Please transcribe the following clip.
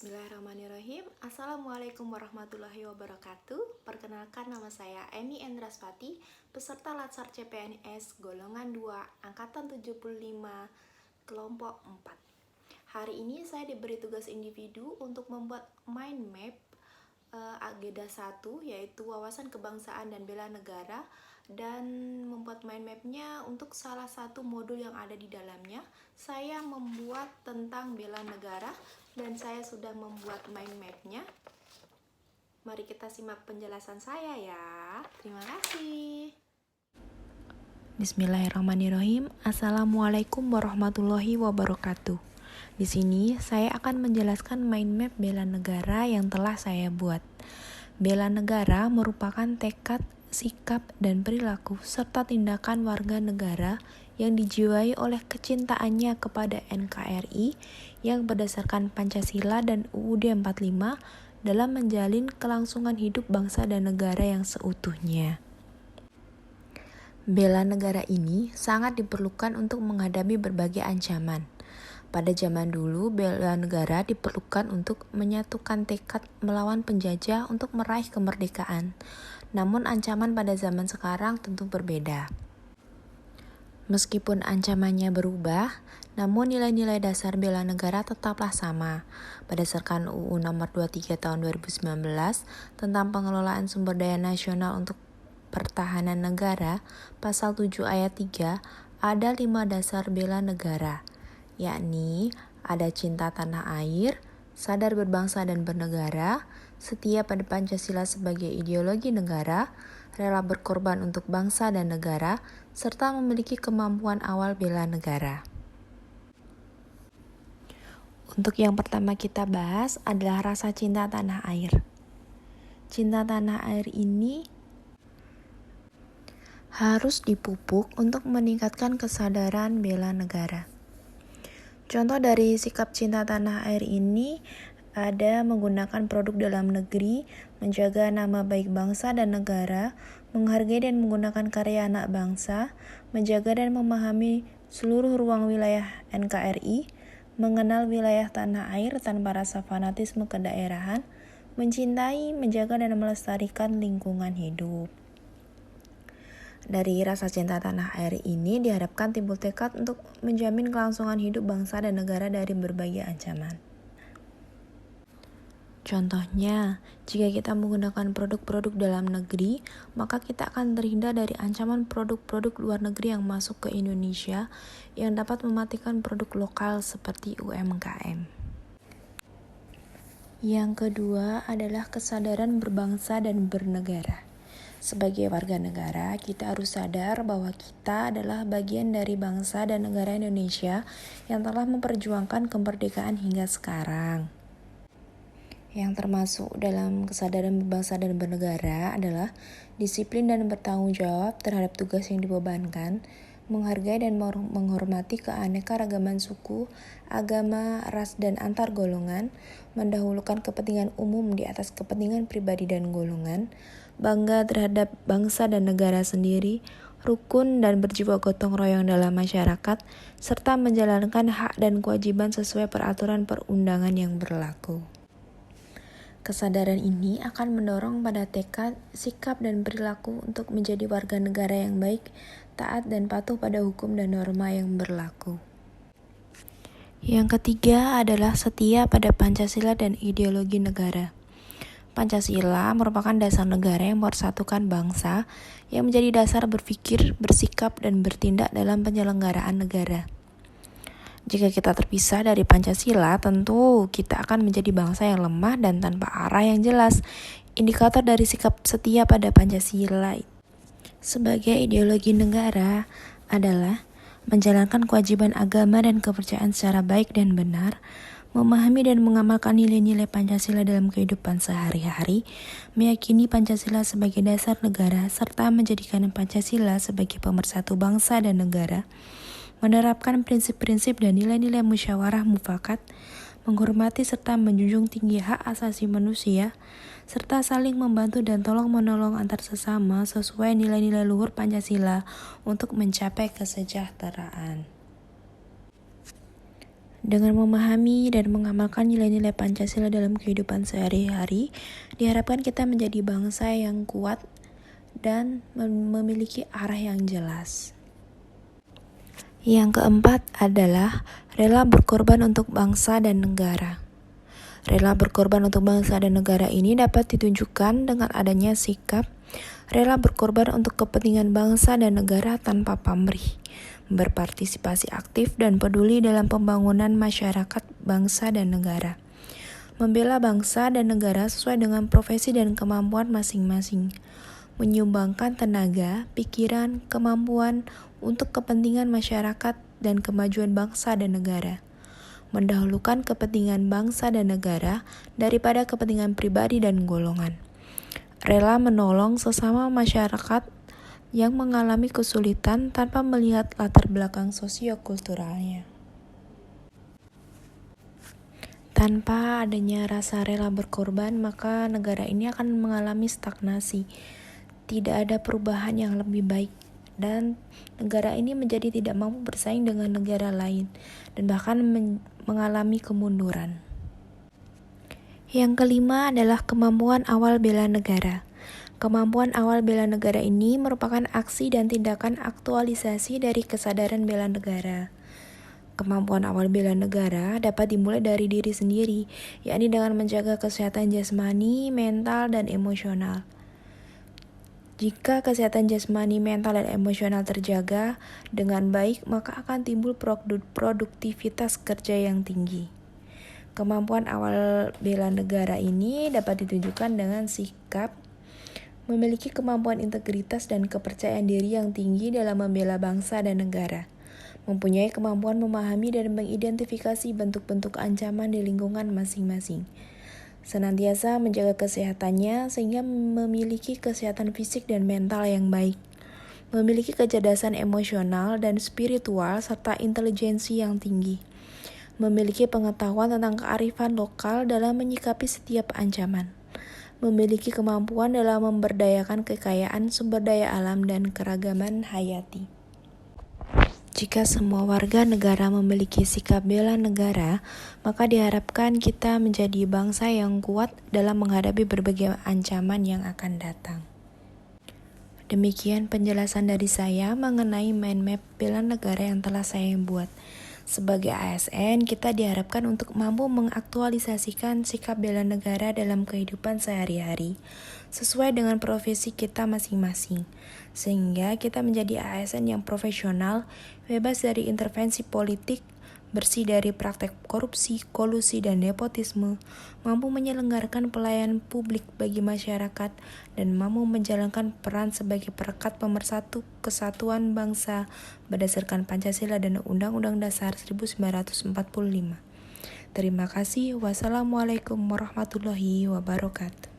Bismillahirrahmanirrahim. Assalamualaikum warahmatullahi wabarakatuh. Perkenalkan, nama saya Emi Endraspati, peserta Latsar CPNS golongan 2 angkatan 75 kelompok 4. Hari ini saya diberi tugas individu untuk membuat mind map agenda 1, yaitu wawasan kebangsaan dan bela negara, dan membuat mind mapnya untuk salah satu modul yang ada di dalamnya. Saya membuat tentang bela negara dan saya sudah membuat mind mapnya. Mari kita simak penjelasan saya ya. Terima kasih. Bismillahirrahmanirrahim. Assalamualaikum warahmatullahi wabarakatuh. Di sini saya akan menjelaskan mind map bela negara yang telah saya buat. Bela negara merupakan tekad, sikap, dan perilaku serta tindakan warga negara yang dijiwai oleh kecintaannya kepada NKRI yang berdasarkan Pancasila dan UUD 45 dalam menjalin kelangsungan hidup bangsa dan negara yang seutuhnya. Bela negara ini sangat diperlukan untuk menghadapi berbagai ancaman. Pada zaman dulu, bela negara diperlukan untuk menyatukan tekad melawan penjajah untuk meraih kemerdekaan. Namun ancaman pada zaman sekarang tentu berbeda. Meskipun ancamannya berubah, namun nilai-nilai dasar bela negara tetaplah sama. Berdasarkan UU Nomor 23 Tahun 2019 tentang pengelolaan sumber daya nasional untuk pertahanan negara, Pasal 7 Ayat 3, ada 5 dasar bela negara, yakni ada cinta tanah air, sadar berbangsa dan bernegara, setia pada Pancasila sebagai ideologi negara, rela berkorban untuk bangsa dan negara, serta memiliki kemampuan awal bela negara. Untuk yang pertama kita bahas adalah rasa cinta tanah air. Cinta tanah air ini harus dipupuk untuk meningkatkan kesadaran bela negara. Contoh dari sikap cinta tanah air ini ada menggunakan produk dalam negeri, menjaga nama baik bangsa dan negara, menghargai dan menggunakan karya anak bangsa, menjaga dan memahami seluruh ruang wilayah NKRI, mengenal wilayah tanah air tanpa rasa fanatisme kedaerahan, mencintai, menjaga dan melestarikan lingkungan hidup. Dari rasa cinta tanah air ini diharapkan timbul tekad untuk menjamin kelangsungan hidup bangsa dan negara dari berbagai ancaman. Contohnya, jika kita menggunakan produk-produk dalam negeri, maka kita akan terhindar dari ancaman produk-produk luar negeri yang masuk ke Indonesia yang dapat mematikan produk lokal seperti UMKM. Yang kedua adalah kesadaran berbangsa dan bernegara. Sebagai warga negara, kita harus sadar bahwa kita adalah bagian dari bangsa dan negara Indonesia yang telah memperjuangkan kemerdekaan hingga sekarang. Yang termasuk dalam kesadaran berbangsa dan bernegara adalah disiplin dan bertanggung jawab terhadap tugas yang dibebankan, menghargai dan menghormati keanekaragaman suku, agama, ras, dan antar golongan, mendahulukan kepentingan umum di atas kepentingan pribadi dan golongan, bangga terhadap bangsa dan negara sendiri, rukun dan berjiwa gotong royong dalam masyarakat, serta menjalankan hak dan kewajiban sesuai peraturan perundangan yang berlaku. Kesadaran ini akan mendorong pada tekad, sikap, dan perilaku untuk menjadi warga negara yang baik, taat, dan patuh pada hukum dan norma yang berlaku. Yang ketiga adalah setia pada Pancasila dan ideologi negara. Pancasila merupakan dasar negara yang mempersatukan bangsa, yang menjadi dasar berpikir, bersikap, dan bertindak dalam penyelenggaraan negara. Jika kita terpisah dari Pancasila, tentu kita akan menjadi bangsa yang lemah dan tanpa arah yang jelas. Indikator dari sikap setia pada Pancasila sebagai ideologi negara adalah menjalankan kewajiban agama dan kepercayaan secara baik dan benar, memahami dan mengamalkan nilai-nilai Pancasila dalam kehidupan sehari-hari, meyakini Pancasila sebagai dasar negara, serta menjadikan Pancasila sebagai pemersatu bangsa dan negara, menerapkan prinsip-prinsip dan nilai-nilai musyawarah mufakat, menghormati serta menjunjung tinggi hak asasi manusia, serta saling membantu dan tolong-menolong antar sesama sesuai nilai-nilai luhur Pancasila untuk mencapai kesejahteraan. Dengan memahami dan mengamalkan nilai-nilai Pancasila dalam kehidupan sehari-hari, diharapkan kita menjadi bangsa yang kuat dan memiliki arah yang jelas. Yang keempat adalah rela berkorban untuk bangsa dan negara. Rela berkorban untuk bangsa dan negara ini dapat ditunjukkan dengan adanya sikap rela berkorban untuk kepentingan bangsa dan negara tanpa pamrih, berpartisipasi aktif dan peduli dalam pembangunan masyarakat bangsa dan negara, membela bangsa dan negara sesuai dengan profesi dan kemampuan masing-masing, menyumbangkan tenaga, pikiran, kemampuan untuk kepentingan masyarakat dan kemajuan bangsa dan negara, mendahulukan kepentingan bangsa dan negara daripada kepentingan pribadi dan golongan, rela menolong sesama masyarakat yang mengalami kesulitan tanpa melihat latar belakang sosiokulturalnya. Tanpa adanya rasa rela berkorban, maka negara ini akan mengalami stagnasi. Tidak ada perubahan yang lebih baik, dan negara ini menjadi tidak mampu bersaing dengan negara lain, dan bahkan mengalami kemunduran. Yang kelima adalah kemampuan awal bela negara. Kemampuan awal bela negara ini merupakan aksi dan tindakan aktualisasi dari kesadaran bela negara. Kemampuan awal bela negara dapat dimulai dari diri sendiri, yakni dengan menjaga kesehatan jasmani, mental, dan emosional. Jika kesehatan jasmani, mental, dan emosional terjaga dengan baik, maka akan timbul produktivitas kerja yang tinggi. Kemampuan awal bela negara ini dapat ditunjukkan dengan sikap memiliki kemampuan integritas dan kepercayaan diri yang tinggi dalam membela bangsa dan negara, mempunyai kemampuan memahami dan mengidentifikasi bentuk-bentuk ancaman di lingkungan masing-masing, senantiasa menjaga kesehatannya sehingga memiliki kesehatan fisik dan mental yang baik, memiliki kecerdasan emosional dan spiritual serta intelijensi yang tinggi, memiliki pengetahuan tentang kearifan lokal dalam menyikapi setiap ancaman, memiliki kemampuan dalam memberdayakan kekayaan sumber daya alam dan keragaman hayati. Jika semua warga negara memiliki sikap bela negara, maka diharapkan kita menjadi bangsa yang kuat dalam menghadapi berbagai ancaman yang akan datang. Demikian penjelasan dari saya mengenai mind map bela negara yang telah saya buat. Sebagai ASN, kita diharapkan untuk mampu mengaktualisasikan sikap bela negara dalam kehidupan sehari-hari sesuai dengan profesi kita masing-masing, sehingga kita menjadi ASN yang profesional, bebas dari intervensi politik, bersih dari praktek korupsi, kolusi, dan nepotisme, mampu menyelenggarakan pelayanan publik bagi masyarakat, dan mampu menjalankan peran sebagai perekat pemersatu kesatuan bangsa berdasarkan Pancasila dan Undang-Undang Dasar 1945. Terima kasih. Wassalamualaikum warahmatullahi wabarakatuh.